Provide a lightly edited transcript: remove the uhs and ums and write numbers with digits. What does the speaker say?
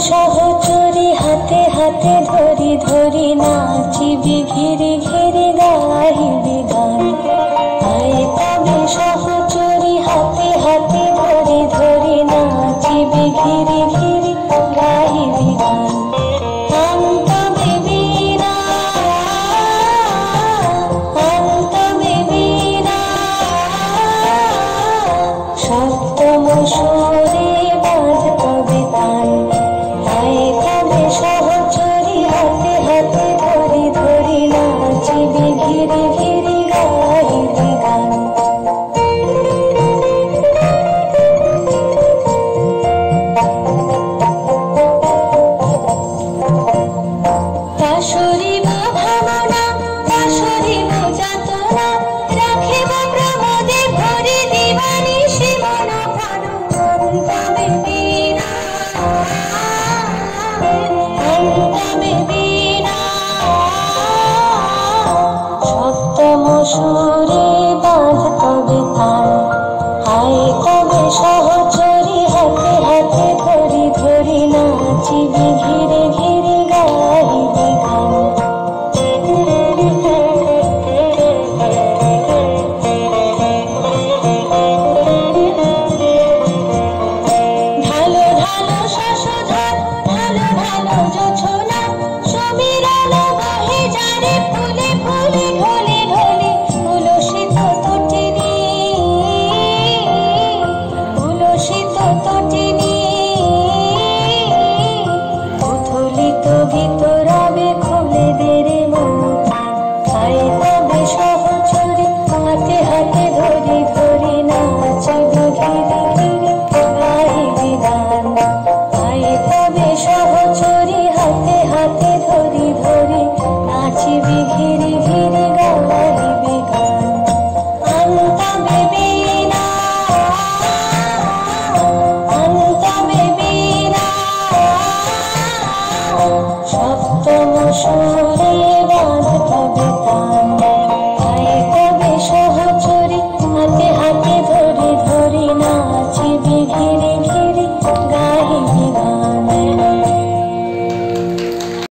সহচরী হাতে হাতে ধরি ধরি নাচিবি ঘিরে ঘিরে গাহিবি গান। আয় তবে সহচরী হাতে হাতে ধরি ধরি নাচিবি ঘিরে ঘিরে গাহিবি গান। অন্তবে বীণা অন্তবে বীণা সপ্তম সুরে বাজতবে তান। সহচরী হাতে হাতে ধরি ধরি নাচিবি ঘিরে ঘিরে গাহিবি গান। পাশরিব ভাবনা পাশরিব যাতনা রাখিব প্রমোদে ভরি দিবানিশি মন প্রাণ। অন্তবে বীণা